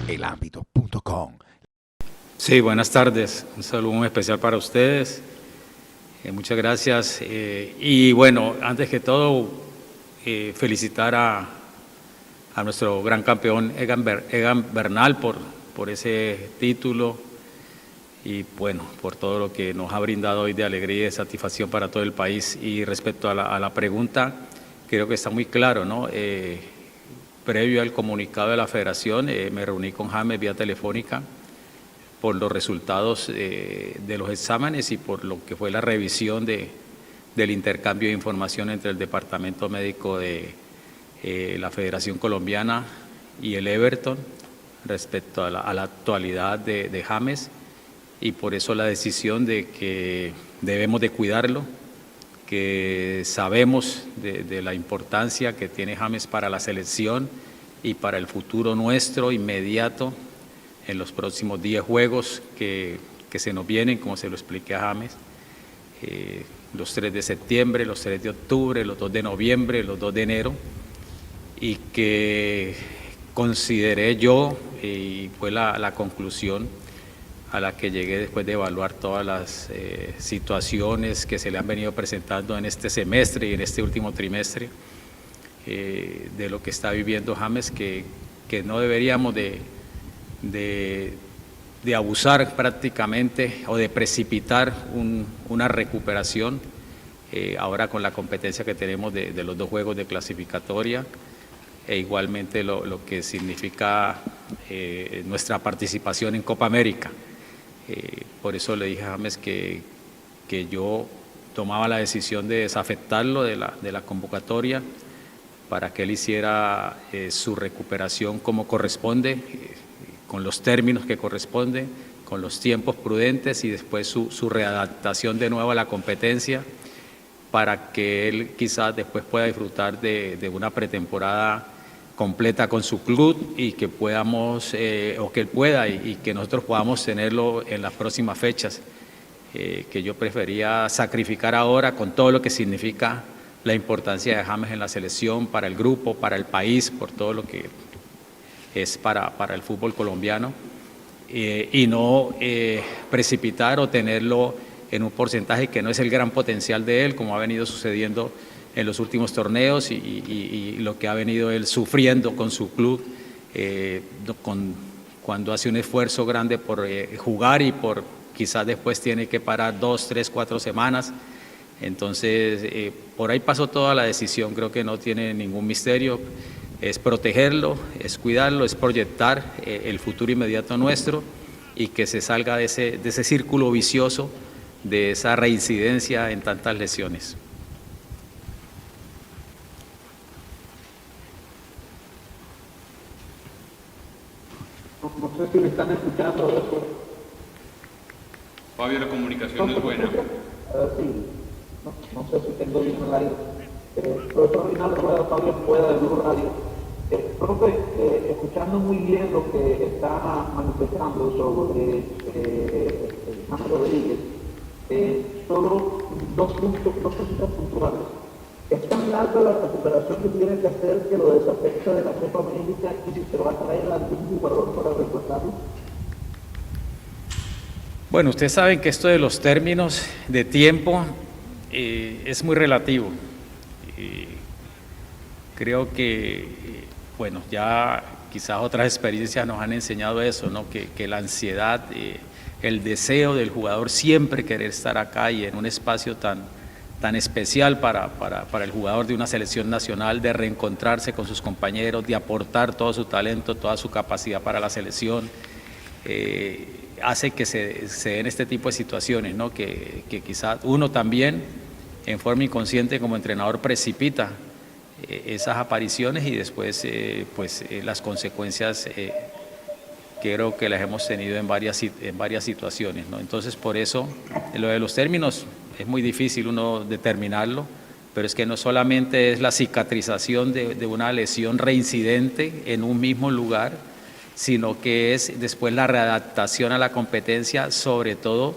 elambito.com. Sí, buenas tardes. Un saludo muy especial para ustedes. Muchas gracias. Y bueno, antes que todo, felicitar a nuestro gran campeón Egan Bernal por ese título y bueno, por todo lo que nos ha brindado hoy de alegría y de satisfacción para todo el país. Y respecto a la pregunta, creo que está muy claro, ¿no? Previo al comunicado de la Federación, me reuní con James vía telefónica por los resultados de los exámenes y por lo que fue la revisión del intercambio de información entre el Departamento Médico de la Federación Colombiana y el Everton respecto a la actualidad de James, y por eso la decisión de que debemos de cuidarlo, que sabemos de la importancia que tiene James para la selección y para el futuro nuestro inmediato en los próximos 10 juegos que se nos vienen, como se lo expliqué a James, los 3 de septiembre, los 3 de octubre, los 2 de noviembre, los 2 de enero, y que consideré yo, y fue la conclusión a la que llegué después de evaluar todas las situaciones que se le han venido presentando en este semestre y en este último trimestre, de lo que está viviendo James, que no deberíamos de abusar prácticamente o de precipitar una recuperación ahora con la competencia que tenemos de los 2 juegos de clasificatoria, e igualmente lo que significa nuestra participación en Copa América. Por eso le dije a James que yo tomaba la decisión de desafectarlo de la convocatoria para que él hiciera su recuperación como corresponde, con los términos que corresponden, con los tiempos prudentes, y después su readaptación de nuevo a la competencia, para que él quizás después pueda disfrutar de una pretemporada completa con su club y que podamos, o que él pueda y que nosotros podamos tenerlo en las próximas fechas, que yo prefería sacrificar ahora con todo lo que significa la importancia de James en la selección, para el grupo, para el país, por todo lo que es para el fútbol colombiano, y no precipitar o tenerlo en un porcentaje que no es el gran potencial de él, como ha venido sucediendo en los últimos torneos y lo que ha venido él sufriendo con su club, cuando hace un esfuerzo grande por jugar y por quizás después tiene que parar 2, 3, 4 semanas. Entonces, por ahí pasó toda la decisión, creo que no tiene ningún misterio, es protegerlo, es cuidarlo, es proyectar el futuro inmediato nuestro y que se salga de ese círculo vicioso, de esa reincidencia en tantas lesiones. No sé si me están escuchando eso. Fabio, la comunicación no es buena. Sí, no sé si tengo bien el aire. Profesor Rinaldo Rueda, Fabio Rueda de Blue Radio. Profe, escuchando muy bien lo que está manifestando sobre James Rodríguez, solo dos cositas puntuales. Es tan larga la recuperación que tiene que hacer que lo desafecta de la Copa América, y si se va a traer a algún jugador para reemplazarlo. Bueno, ustedes saben que esto de los términos de tiempo es muy relativo. Creo que, bueno, ya quizás otras experiencias nos han enseñado eso, ¿no? Que la ansiedad, el deseo del jugador siempre querer estar acá y en un espacio tan especial para el jugador de una selección nacional, de reencontrarse con sus compañeros, de aportar todo su talento, toda su capacidad para la selección, hace que se den este tipo de situaciones, ¿no? Que quizás uno también en forma inconsciente como entrenador precipita esas apariciones y después las consecuencias creo que las hemos tenido en varias situaciones, ¿no? Entonces, por eso lo de los términos es muy difícil uno determinarlo, pero es que no solamente es la cicatrización de una lesión reincidente en un mismo lugar, sino que es después la readaptación a la competencia, sobre todo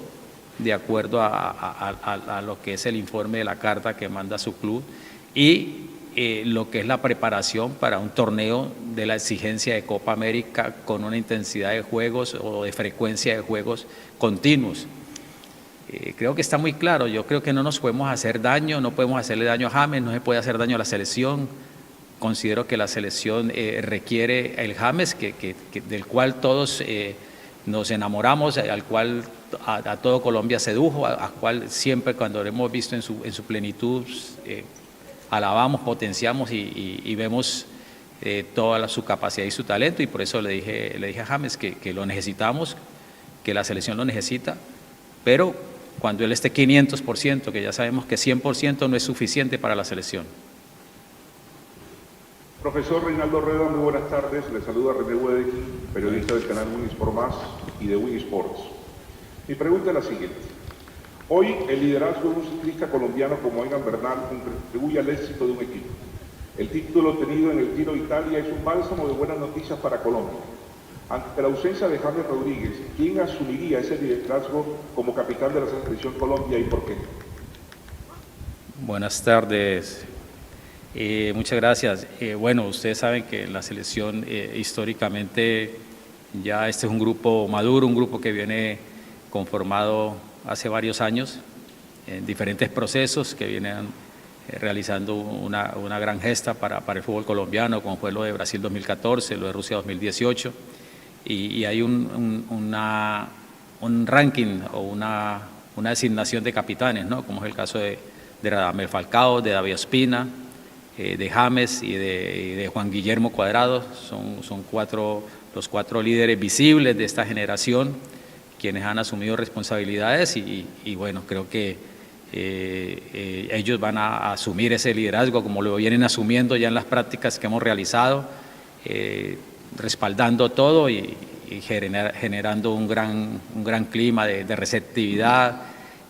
de acuerdo a lo que es el informe de la carta que manda su club, y lo que es la preparación para un torneo de la exigencia de Copa América con una intensidad de juegos o de frecuencia de juegos continuos. Creo que está muy claro, yo creo que no nos podemos hacer daño, no podemos hacerle daño a James, no se puede hacer daño a la selección. Considero que la selección requiere el James, del cual todos nos enamoramos, al cual a todo Colombia sedujo, al cual siempre cuando lo hemos visto en su plenitud alabamos, potenciamos y vemos toda su capacidad y su talento, y por eso le dije a James que lo necesitamos, que la selección lo necesita, pero cuando él esté 500%, que ya sabemos que 100% no es suficiente para la selección. Profesor Reinaldo Rueda, muy buenas tardes. Le saluda René Wedek, periodista del canal Winsport Más y de Winsports. Mi pregunta es la siguiente. Hoy el liderazgo de un ciclista colombiano como Egan Bernal contribuye al éxito de un equipo. El título obtenido en el Giro de Italia es un bálsamo de buenas noticias para Colombia. Ante la ausencia de James Rodríguez, ¿quién asumiría ese liderazgo como capitán de la selección Colombia y por qué? Buenas tardes. Muchas gracias. Bueno, ustedes saben que la selección históricamente ya este es un grupo maduro, un grupo que viene conformado hace varios años en diferentes procesos que vienen realizando una gran gesta para el fútbol colombiano, como fue lo de Brasil 2014, lo de Rusia 2018, y hay un ranking o una designación de capitanes, ¿no? Como es el caso de Radamel Falcao, de David Ospina, de James y de Juan Guillermo Cuadrado. Son los cuatro líderes visibles de esta generación, quienes han asumido responsabilidades y bueno, creo que ellos van a asumir ese liderazgo como lo vienen asumiendo ya en las prácticas que hemos realizado, respaldando todo y generando un gran clima de receptividad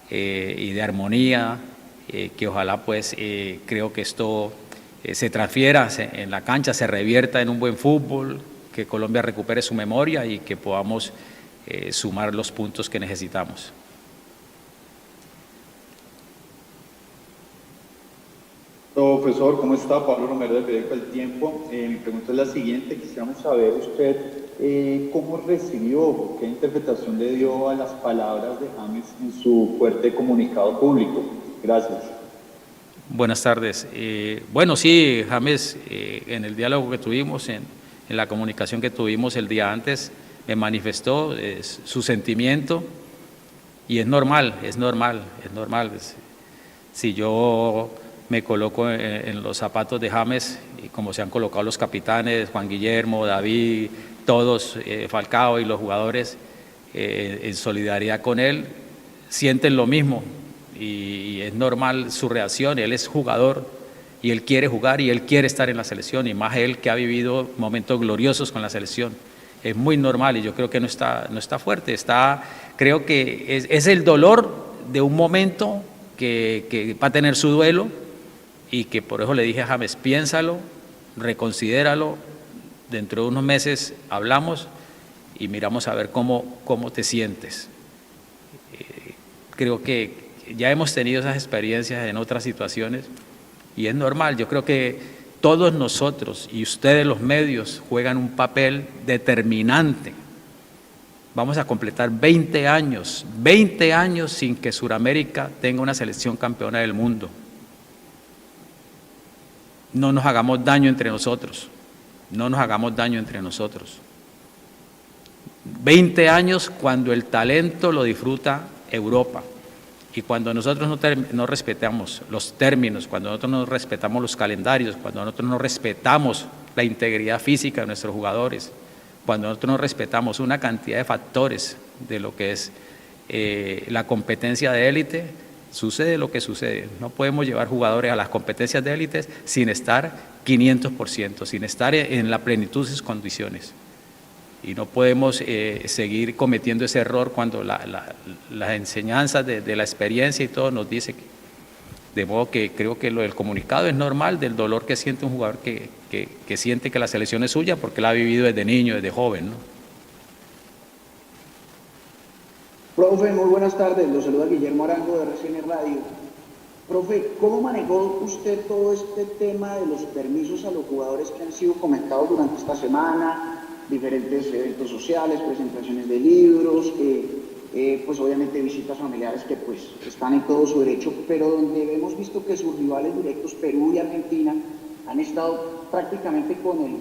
y de armonía, que ojalá pues creo que esto se transfiera en la cancha, se revierta en un buen fútbol, que Colombia recupere su memoria y que podamos sumar los puntos que necesitamos. Profesor, ¿cómo está? Pablo Romero del periódico El Tiempo. Mi pregunta es la siguiente, quisiéramos saber usted cómo recibió, qué interpretación le dio a las palabras de James en su fuerte comunicado público. Gracias. Buenas tardes. Bueno, sí, James, en el diálogo que tuvimos, en la comunicación que tuvimos el día antes, me manifestó su sentimiento y es normal. Si yo me coloco en los zapatos de James, y como se han colocado los capitanes, Juan Guillermo, David, todos, Falcao y los jugadores, en solidaridad con él, sienten lo mismo y es normal su reacción. Él es jugador y él quiere jugar y él quiere estar en la selección, y más él que ha vivido momentos gloriosos con la selección. Es muy normal y yo creo que no está fuerte, creo que es el dolor de un momento que va a tener su duelo, y que por eso le dije a James, piénsalo, reconsidéralo, dentro de unos meses hablamos y miramos a ver cómo te sientes. Creo que ya hemos tenido esas experiencias en otras situaciones y es normal. Yo creo que todos nosotros y ustedes los medios juegan un papel determinante. Vamos a completar 20 años sin que Sudamérica tenga una selección campeona del mundo. No nos hagamos daño entre nosotros, 20 años cuando el talento lo disfruta Europa, y cuando nosotros no respetamos los términos, cuando nosotros no respetamos los calendarios, cuando nosotros no respetamos la integridad física de nuestros jugadores, cuando nosotros no respetamos una cantidad de factores de lo que es la competencia de élite, sucede lo que sucede. No podemos llevar jugadores a las competencias de élites sin estar 500%, sin estar en la plenitud de sus condiciones. Y no podemos seguir cometiendo ese error cuando las enseñanzas de la experiencia y todo nos dice que, de modo que creo que lo del comunicado es normal, del dolor que siente un jugador que siente que la selección es suya porque la ha vivido desde niño, desde joven, ¿no? Profe, muy buenas tardes. Los saluda Guillermo Arango de RCN Radio. Profe, ¿cómo manejó usted todo este tema de los permisos a los jugadores que han sido comentados durante esta semana? Diferentes eventos sociales, presentaciones de libros, pues obviamente visitas familiares que pues están en todo su derecho, pero donde hemos visto que sus rivales directos, Perú y Argentina, han estado prácticamente con el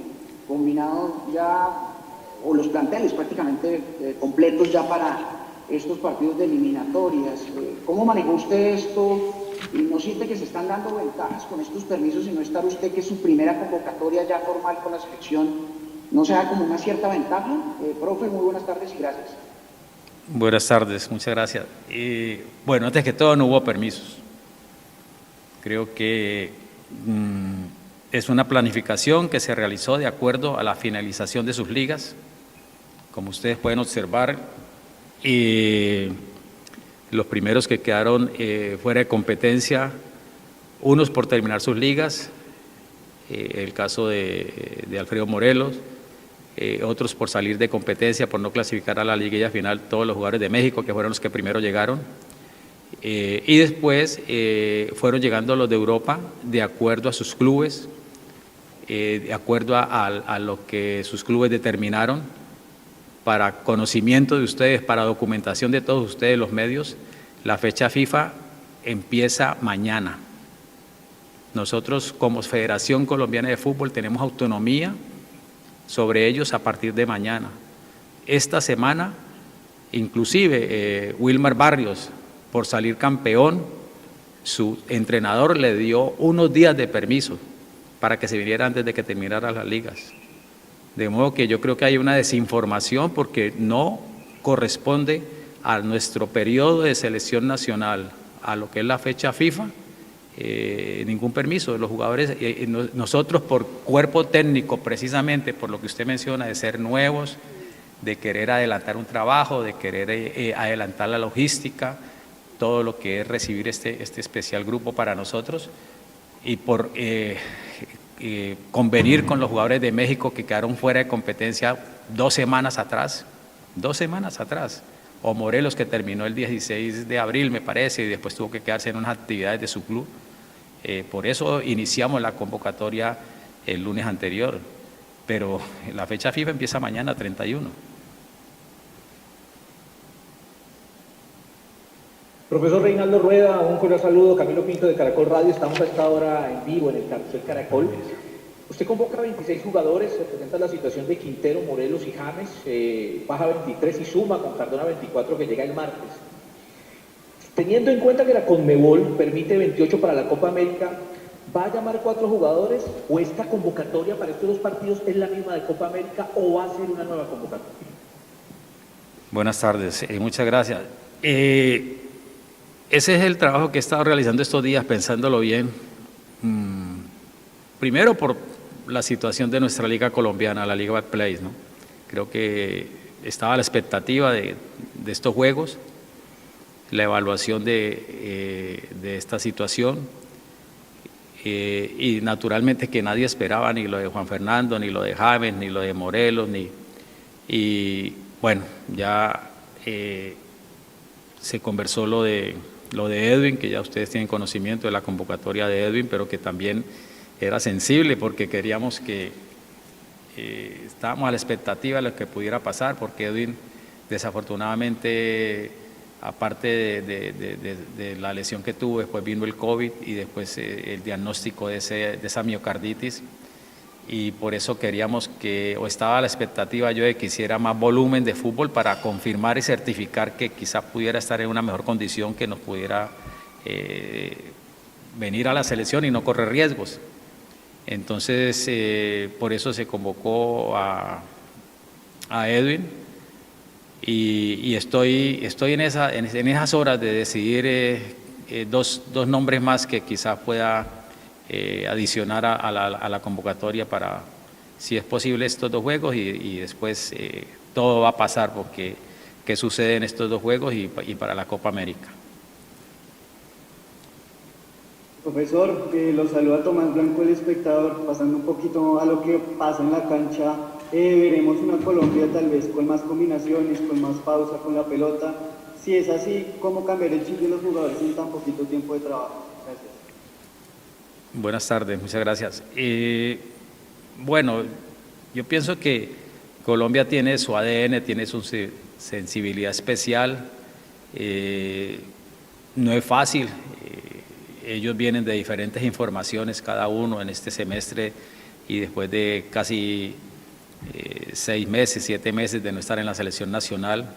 combinado ya, o los planteles prácticamente completos ya para estos partidos de eliminatorias. ¿Cómo manejó usted esto? ¿Y no siente que se están dando ventajas con estos permisos y no estar usted, que es su primera convocatoria ya formal con la selección, no se da como una cierta ventaja? Profe, muy buenas tardes y gracias. Buenas tardes, muchas gracias. Bueno, antes que todo no hubo permisos. Creo que es una planificación que se realizó de acuerdo a la finalización de sus ligas. Como ustedes pueden observar, los primeros que quedaron fuera de competencia, unos por terminar sus ligas, el caso de Alfredo Morelos, otros por salir de competencia, por no clasificar a la liguilla final, todos los jugadores de México, que fueron los que primero llegaron, y después fueron llegando los de Europa de acuerdo a sus clubes, de acuerdo a lo que sus clubes determinaron. Para conocimiento de ustedes, para documentación de todos ustedes, los medios, la fecha FIFA empieza mañana. Nosotros como Federación Colombiana de Fútbol tenemos autonomía sobre ellos a partir de mañana. Esta semana, inclusive Wilmar Barrios, por salir campeón, su entrenador le dio unos días de permiso para que se viniera antes de que terminaran las ligas. De modo que yo creo que hay una desinformación porque no corresponde a nuestro periodo de selección nacional, a lo que es la fecha FIFA, ningún permiso. Los jugadores, nosotros por cuerpo técnico, precisamente por lo que usted menciona, de ser nuevos, de querer adelantar un trabajo, de querer adelantar la logística, todo lo que es recibir este especial grupo para nosotros, y por convenir con los jugadores de México que quedaron fuera de competencia 2 semanas atrás, o Morelos, que terminó el 16 de abril, me parece, y después tuvo que quedarse en unas actividades de su club. Por eso iniciamos la convocatoria el lunes anterior, pero la fecha FIFA empieza mañana, 31. Profesor Reinaldo Rueda, un cordial saludo. Camilo Pinto de Caracol Radio. Estamos a esta hora en vivo en el Carrusel Caracol. Usted convoca a 26 jugadores, se presenta la situación de Quintero, Morelos y James, baja 23 y suma con Cardona 24 que llega el martes. Teniendo en cuenta que la Conmebol permite 28 para la Copa América, ¿va a llamar 4 jugadores o esta convocatoria para estos 2 partidos es la misma de Copa América o va a ser una nueva convocatoria? Buenas tardes, muchas gracias. Ese es el trabajo que he estado realizando estos días, pensándolo bien. Primero por la situación de nuestra liga colombiana, la Liga Betplay, ¿no? Creo que estaba a la expectativa de estos juegos, la evaluación de esta situación, y naturalmente que nadie esperaba ni lo de Juan Fernando, ni lo de James, ni lo de Morelos, y bueno, ya se conversó lo de Edwin, que ya ustedes tienen conocimiento de la convocatoria de Edwin, pero que también era sensible porque queríamos que estábamos a la expectativa de lo que pudiera pasar, porque Edwin desafortunadamente, aparte de la lesión que tuvo, después vino el COVID y después el diagnóstico de esa miocarditis, y por eso queríamos o estaba a la expectativa yo de que hiciera más volumen de fútbol para confirmar y certificar que quizás pudiera estar en una mejor condición, que nos pudiera venir a la selección y no correr riesgos. Entonces, por eso se convocó a Edwin, y estoy en esas horas de decidir dos nombres más que quizás pueda adicionar a la convocatoria para, si es posible, estos 2 juegos, y después todo va a pasar porque qué sucede en estos 2 juegos y para la Copa América. Profesor, los saluda Tomás Blanco, el espectador. Pasando un poquito a lo que pasa en la cancha, veremos una Colombia tal vez con más combinaciones, con más pausa con la pelota. Si es así, ¿cómo cambiar el chip de los jugadores en tan poquito tiempo de trabajo? Gracias. Buenas tardes, muchas gracias. Bueno, yo pienso que Colombia tiene su ADN, tiene su sensibilidad especial. No es fácil. Ellos vienen de diferentes informaciones, cada uno en este semestre, y después de casi 6 meses, 7 meses de no estar en la selección nacional,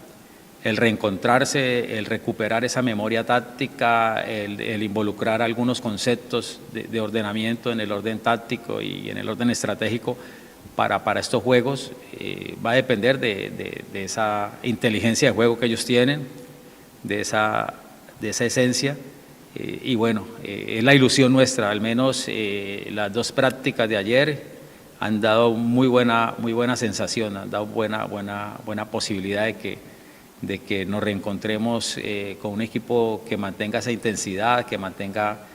el reencontrarse, el recuperar esa memoria táctica, el involucrar algunos conceptos de ordenamiento en el orden táctico y en el orden estratégico para estos juegos, va a depender de esa inteligencia de juego que ellos tienen, de esa esencia. Y bueno, es la ilusión nuestra, al menos las 2 prácticas de ayer han dado muy buena sensación, han dado buena posibilidad de que nos reencontremos con un equipo que mantenga esa intensidad, que mantenga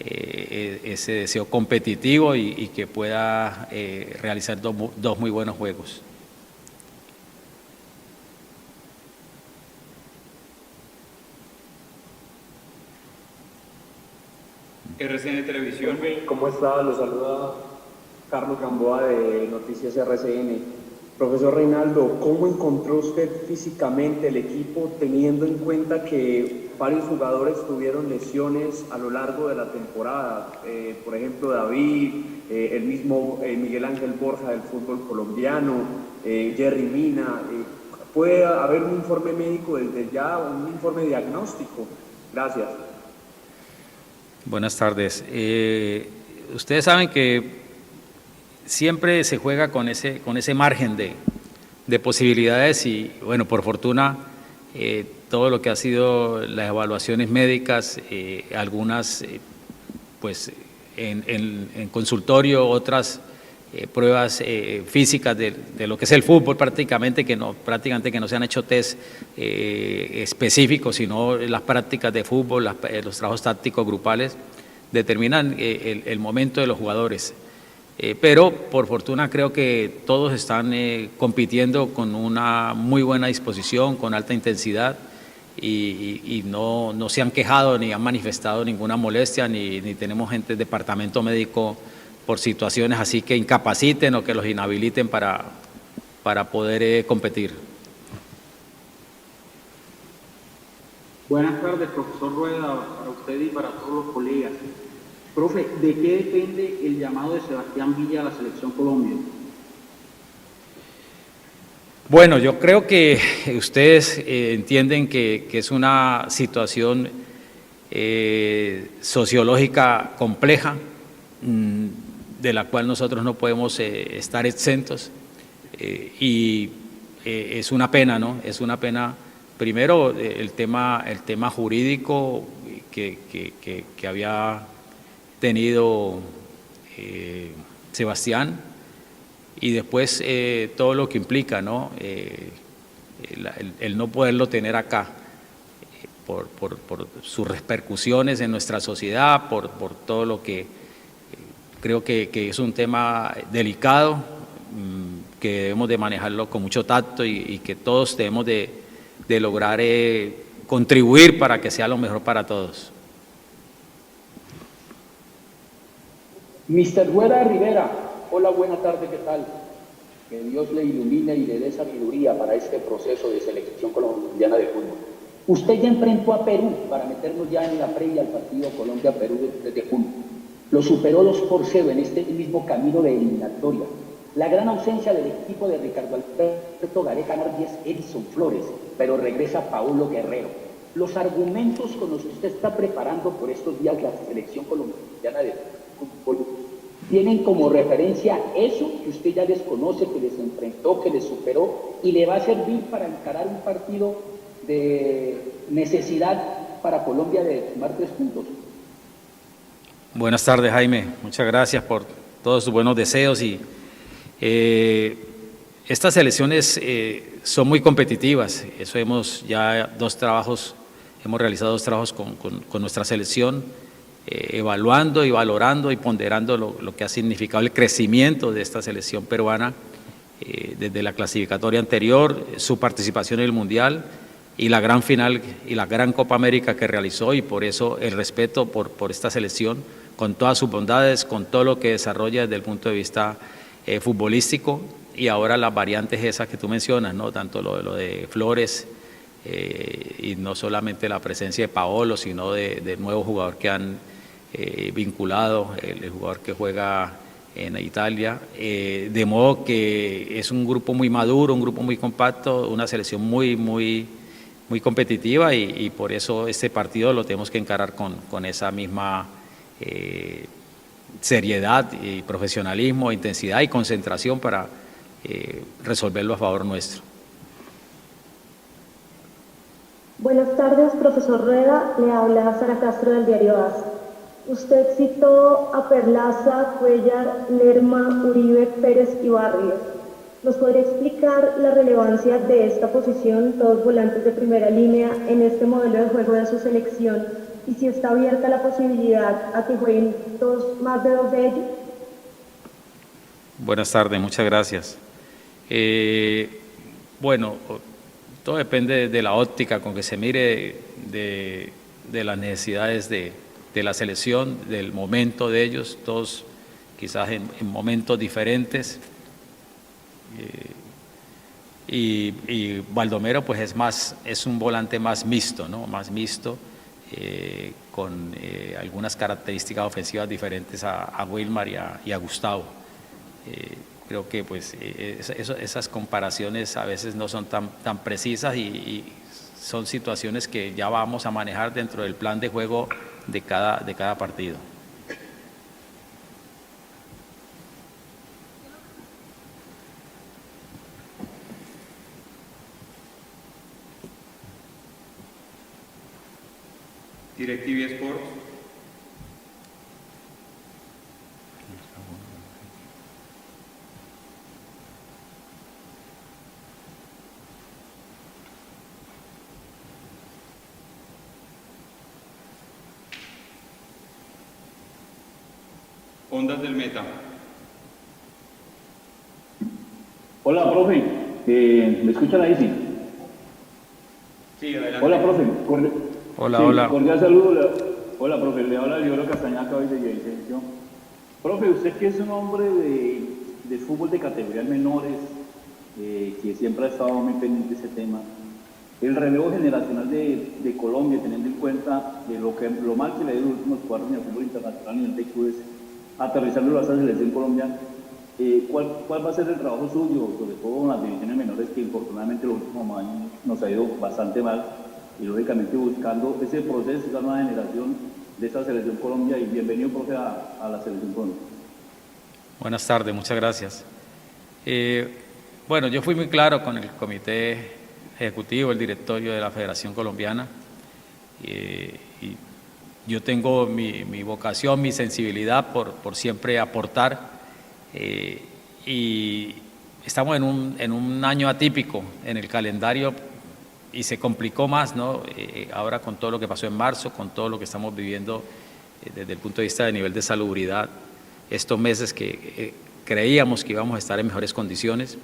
ese deseo competitivo y que pueda realizar 2 muy buenos juegos. RCN Televisión. ¿Cómo está? Los saluda Carlos Gamboa de Noticias RCN. Profesor Reinaldo, ¿cómo encontró usted físicamente el equipo teniendo en cuenta que varios jugadores tuvieron lesiones a lo largo de la temporada? Por ejemplo, David, el mismo Miguel Ángel Borja del fútbol colombiano, Jerry Mina. ¿Puede haber un informe médico desde ya, un informe diagnóstico? Gracias. Buenas tardes. Ustedes saben que siempre se juega con ese margen de posibilidades y, bueno, por fortuna, todo lo que ha sido las evaluaciones médicas, algunas pues en consultorio, otras pruebas físicas de lo que es el fútbol prácticamente que no se han hecho test específicos, sino las prácticas de fútbol, los trabajos tácticos grupales determinan el momento de los jugadores. Pero por fortuna creo que todos están compitiendo con una muy buena disposición, con alta intensidad y no se han quejado ni han manifestado ninguna molestia, ni tenemos gente del departamento médico por situaciones así que incapaciten o que los inhabiliten para poder competir. Buenas tardes, profesor Rueda, para usted y para todos los colegas. Profe, ¿de qué depende el llamado de Sebastián Villa a la Selección Colombia? Bueno, yo creo que ustedes entienden que es una situación sociológica compleja, de la cual nosotros no podemos estar exentos, y es una pena, ¿no? Es una pena, primero, el tema jurídico que había tenido Sebastián, y después todo lo que implica, ¿no? El no poderlo tener acá, por sus repercusiones en nuestra sociedad, por todo lo que creo que es un tema delicado, que debemos de manejarlo con mucho tacto y que todos debemos de lograr contribuir para que sea lo mejor para todos. Mr. Rueda Rivera, hola, buena tarde, ¿qué tal? Que Dios le ilumine y le dé sabiduría para este proceso de selección colombiana de fútbol. Usted ya enfrentó a Perú para meternos ya en la previa al partido Colombia-Perú desde junio. Lo superó 2-0 en este mismo camino de eliminatoria. La gran ausencia del equipo de Ricardo Alberto Gareca Nardi es Edison Flores, pero regresa Paulo Guerrero. Los argumentos con los que usted está preparando por estos días la selección colombiana de fútbol tienen como referencia eso que usted ya desconoce, que les enfrentó, que les superó y le va a servir para encarar un partido de necesidad para Colombia de sumar 3 puntos. Buenas tardes, Jaime. Muchas gracias por todos sus buenos deseos. Y estas elecciones son muy competitivas. Eso hemos realizado 2 trabajos con nuestra selección, evaluando y valorando y ponderando lo que ha significado el crecimiento de esta selección peruana desde la clasificatoria anterior, su participación en el Mundial y la gran final y la gran Copa América que realizó, y por eso el respeto por esta selección, con todas sus bondades, con todo lo que desarrolla desde el punto de vista futbolístico, y ahora las variantes esas que tú mencionas, ¿no? Tanto lo de Flores, y no solamente la presencia de Paolo, sino de nuevo jugador que han vinculado, el jugador que juega en Italia, de modo que es un grupo muy maduro, un grupo muy compacto, una selección muy competitiva, y por eso este partido lo tenemos que encarar con esa misma seriedad y profesionalismo, intensidad y concentración para resolverlo a favor nuestro. Buenas tardes, profesor Rueda. Le habla Sara Castro del diario AS. Usted citó a Perlaza, Cuellar, Lerma, Uribe, Pérez y Barrios. ¿Nos podría explicar la relevancia de esta posición, todos volantes de primera línea, en este modelo de juego de su selección, y si está abierta la posibilidad a que jueguen más de dos de ellos? Buenas tardes, muchas gracias. Bueno, todo depende de la óptica con que se mire, de las necesidades de la selección, del momento de ellos, todos quizás en momentos diferentes. Y Baldomero pues es un volante más mixto, ¿no? Más mixto, con algunas características ofensivas diferentes a Wilmar y a Gustavo. Creo que pues esas comparaciones a veces no son tan precisas, y son situaciones que ya vamos a manejar dentro del plan de juego de cada partido. DirecTV Sports. Ondas del Meta. Hola, profe. ¿Me escuchan ahí? Sí. Sí, adelante. Hola, profe. Hola, sí, hola. Cordial saludo. Hola, profe. Le habla Lioro Castañaca hoy de Villavicencio. Profe, usted que es un hombre de fútbol de categorías menores, que siempre ha estado muy pendiente de ese tema. El relevo generacional de Colombia, teniendo en cuenta lo mal que le ha ido en los últimos 4 años de fútbol internacional a nivel de clubes, aterrizarlo a esa selección Colombia, ¿cuál va a ser el trabajo suyo, sobre todo en las divisiones menores, que infortunadamente los últimos años nos ha ido bastante mal, y lógicamente buscando ese proceso, esa nueva generación de esa selección Colombia? Y bienvenido, profe, a la selección Colombia. Buenas tardes, muchas gracias. Bueno, yo fui muy claro con el comité ejecutivo, el directorio de la Federación Colombiana, y yo tengo mi vocación, mi sensibilidad por siempre aportar, y estamos en un año atípico en el calendario, y se complicó más, ¿no? Ahora con todo lo que pasó en marzo, con todo lo que estamos viviendo desde el punto de vista de nivel de salubridad, estos meses que creíamos que íbamos a estar en mejores condiciones,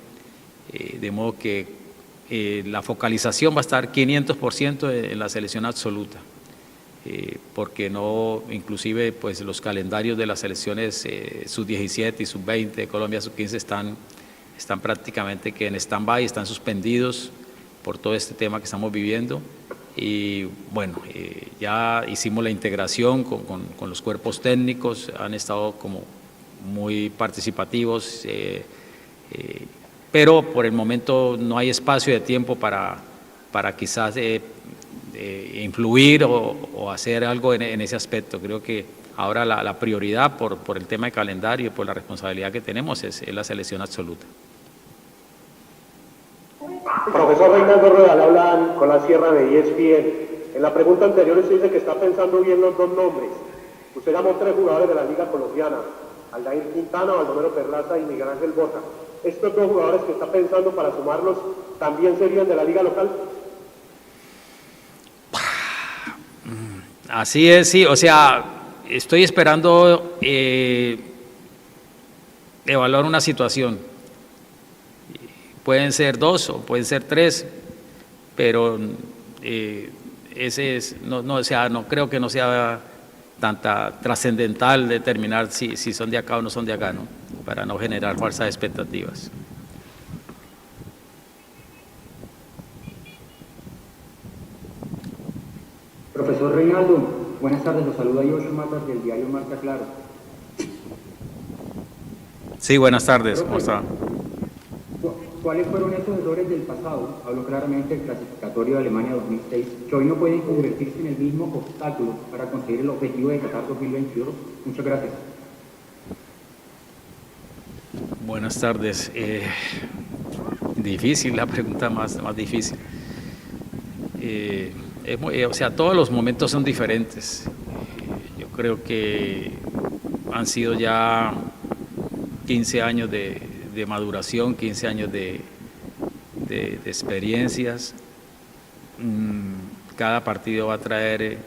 de modo que la focalización va a estar 500% en la selección absoluta, porque no, inclusive pues los calendarios de las selecciones sub-17 y sub-20, Colombia sub-15 están prácticamente que en stand-by, están suspendidos por todo este tema que estamos viviendo. Y bueno, ya hicimos la integración con los cuerpos técnicos, han estado como muy participativos, pero por el momento no hay espacio de tiempo para quizás influir o hacer algo en ese aspecto. Creo que ahora la prioridad por el tema de calendario y por la responsabilidad que tenemos es la selección absoluta. Profesor Reinaldo Rueda, le hablan con la Sierra de ESPN. En la pregunta anterior usted dice que está pensando bien los dos nombres. Usted llamó 3 jugadores de la Liga Colombiana, Aldair Quintana, Baldomero Perlaza y Miguel Ángel Bota. ¿Estos 2 jugadores que está pensando para sumarlos también serían de la Liga local? Así es, sí, o sea, estoy esperando evaluar una situación. Pueden ser 2 o pueden ser 3, pero ese es, o sea, no creo que no sea tanta trascendental determinar si son de acá o no son de acá, ¿no? Para no generar falsas expectativas. Profesor Reinaldo, buenas tardes, los saluda Yoshio Matas del diario Marca Claro. Sí, buenas tardes, ¿cómo está? ¿Cuáles fueron esos errores del pasado? Hablo claramente del clasificatorio de Alemania 2006, que hoy no pueden convertirse en el mismo obstáculo para conseguir el objetivo de Qatar 2022. Muchas gracias. Buenas tardes. Difícil, la pregunta más difícil. O sea, todos los momentos son diferentes. Yo creo que han sido ya 15 años de maduración, 15 años de experiencias. Cada partido va a traer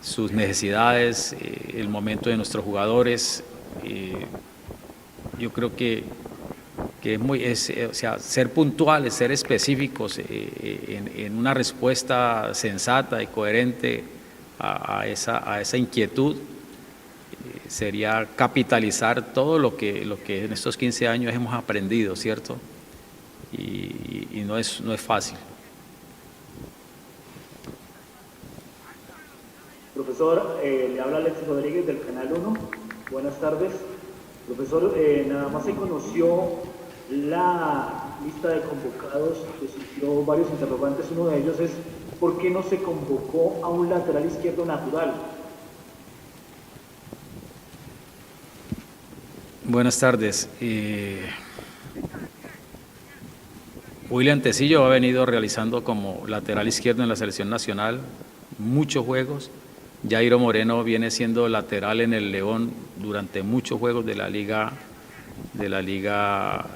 sus necesidades, el momento de nuestros jugadores. Yo creo que o sea, ser puntuales, ser específicos en una respuesta sensata y coherente a esa inquietud sería capitalizar todo lo que en estos 15 años hemos aprendido, ¿cierto? Y no es fácil. Profesor, le habla Alexis Rodríguez del Canal 1. Buenas tardes. Profesor, nada más se conoció la lista de convocados, que surgió varios interrogantes. Uno de ellos es, ¿por qué no se convocó a un lateral izquierdo natural? Buenas tardes. William Tecillo ha venido realizando como lateral izquierdo en la selección nacional muchos juegos. Jairo Moreno viene siendo lateral en el León durante muchos juegos de la Liga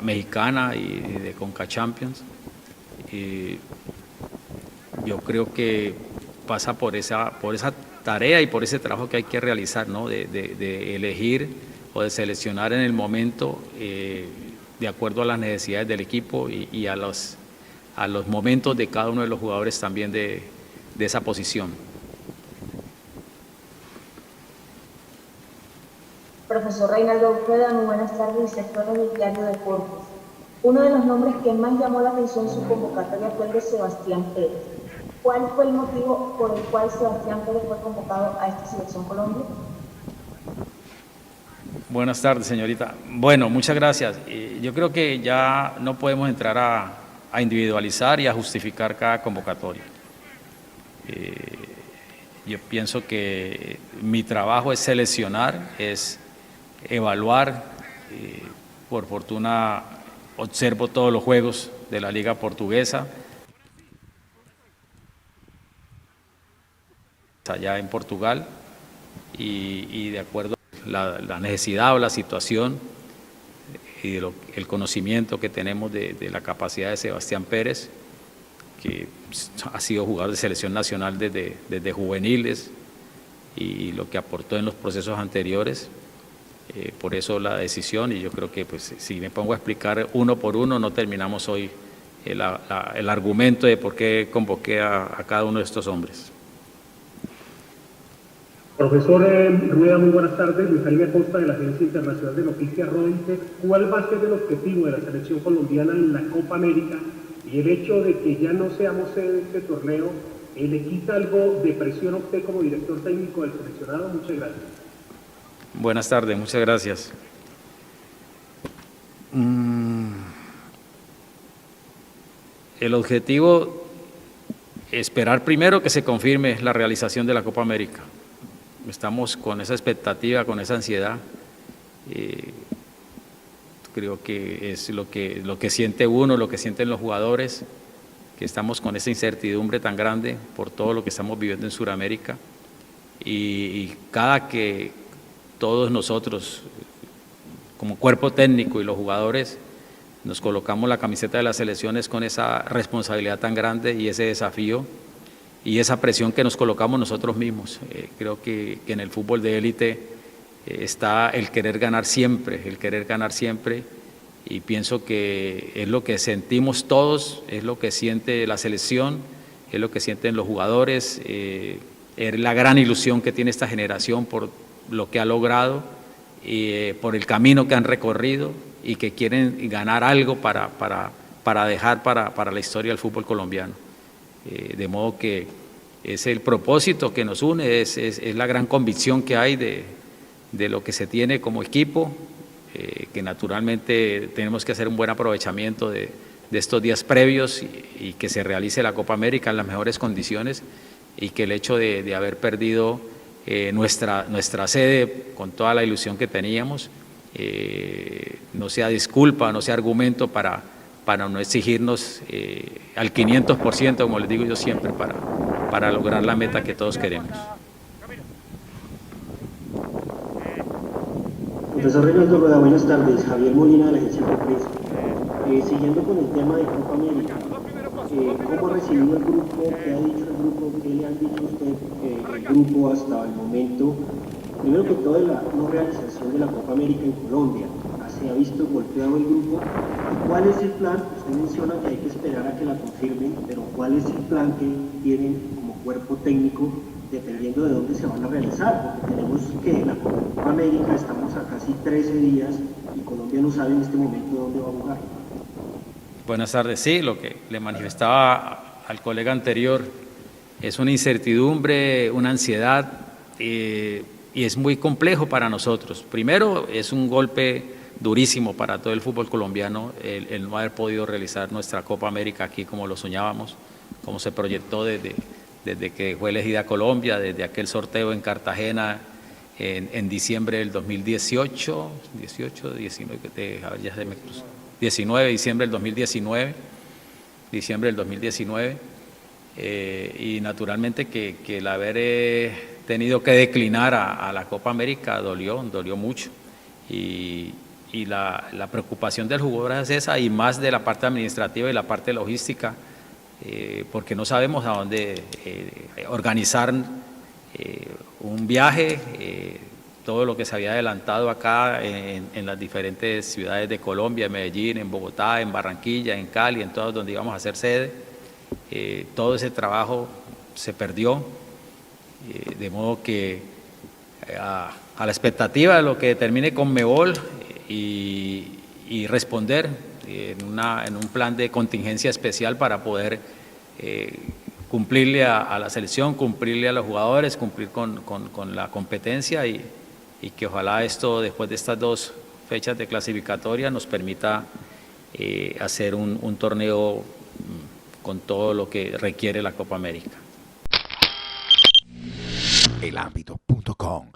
Mexicana y de Conca Champions. Yo creo que pasa por esa tarea y por ese trabajo que hay que realizar, ¿no? De elegir o de seleccionar en el momento de acuerdo a las necesidades del equipo y a los momentos de cada uno de los jugadores también de esa posición. Profesor Reinaldo Rueda, muy buenas tardes, sector del diario Deportes. Uno de los nombres que más llamó la atención en su convocatoria fue el de Sebastián Pérez. ¿Cuál fue el motivo por el cual Sebastián Pérez fue convocado a esta selección Colombia? Buenas tardes, señorita. Bueno, muchas gracias. Yo creo que ya no podemos entrar a individualizar y a justificar cada convocatoria. Yo pienso que mi trabajo es seleccionar, es evaluar. Por fortuna observo todos los juegos de la Liga Portuguesa, allá en Portugal, y de acuerdo a la necesidad o la situación y el conocimiento que tenemos de la capacidad de Sebastián Pérez, que ha sido jugador de selección nacional desde juveniles y lo que aportó en los procesos anteriores. Por eso la decisión, y yo creo que pues, si me pongo a explicar uno por uno no terminamos hoy el argumento de por qué convoqué a cada uno de estos hombres. Profesor Rueda, muy buenas tardes. Luis Jaime Acosta de la Agencia Internacional de Noticias Rodintex. ¿Cuál va a ser el objetivo de la selección colombiana en la Copa América? Y el hecho de que ya no seamos sede de este torneo, ¿le quita algo de presión a usted como director técnico del seleccionado? Muchas gracias. Buenas tardes, muchas gracias. El objetivo es esperar primero que se confirme la realización de la Copa América. Estamos con esa expectativa, con esa ansiedad. Creo que es lo que siente uno, lo que sienten los jugadores, que estamos con esa incertidumbre tan grande por todo lo que estamos viviendo en Sudamérica. Y cada que todos nosotros, como cuerpo técnico y los jugadores, nos colocamos la camiseta de las selecciones con esa responsabilidad tan grande y ese desafío y esa presión que nos colocamos nosotros mismos. Creo que en el fútbol de élite está el querer ganar siempre, y pienso que es lo que sentimos todos, es lo que siente la selección es lo que sienten los jugadores, es la gran ilusión que tiene esta generación por lo que ha logrado, por el camino que han recorrido y que quieren ganar algo para dejar para la historia del fútbol colombiano. De modo que es el propósito que nos une, es la gran convicción que hay de lo que se tiene como equipo, que naturalmente tenemos que hacer un buen aprovechamiento de estos días previos y que se realice la Copa América en las mejores condiciones y que el hecho de haber perdido nuestra sede con toda la ilusión que teníamos no sea disculpa, no sea argumento para no exigirnos al 500%, como les digo yo siempre, para lograr la meta que todos queremos. Profesor Reinaldo Rueda, buenas tardes. Javier Molina de la Agencia de Prensa. Siguiendo con el tema de Copa América, ¿cómo ha recibido el grupo? ¿Qué ha dicho el grupo? ¿Qué le han dicho a usted el grupo hasta el momento? Primero que todo, de la no realización de la Copa América en Colombia. ¿Se ha visto golpeado el grupo? ¿Cuál es el plan? Usted menciona que hay que esperar a que la confirmen, pero ¿cuál es el plan que tienen como cuerpo técnico dependiendo de dónde se van a realizar? Porque tenemos que la Copa América estamos a casi 13 días y Colombia no sabe en este momento dónde va a jugar. Buenas tardes. Sí, lo que le manifestaba al colega anterior es una incertidumbre, una ansiedad y es muy complejo para nosotros. Primero, es un golpe durísimo para todo el fútbol colombiano el no haber podido realizar nuestra Copa América aquí como lo soñábamos, como se proyectó desde que fue elegida Colombia, desde aquel sorteo en Cartagena en diciembre del 2018, 19 de diciembre del 2019, y naturalmente que el haber tenido que declinar a la Copa América dolió mucho, y la preocupación del jugador es esa, y más de la parte administrativa y la parte logística, porque no sabemos a dónde organizar un viaje, todo lo que se había adelantado acá en las diferentes ciudades de Colombia, en Medellín, en Bogotá, en Barranquilla, en Cali, en todas donde íbamos a hacer sede, todo ese trabajo se perdió, de modo que a la expectativa de lo que termine Conmebol y responder en un plan de contingencia especial para poder cumplirle a la selección, cumplirle a los jugadores, cumplir con la competencia y que ojalá esto, después de estas 2 fechas de clasificatoria, nos permita hacer un torneo con todo lo que requiere la Copa América. Elambito.com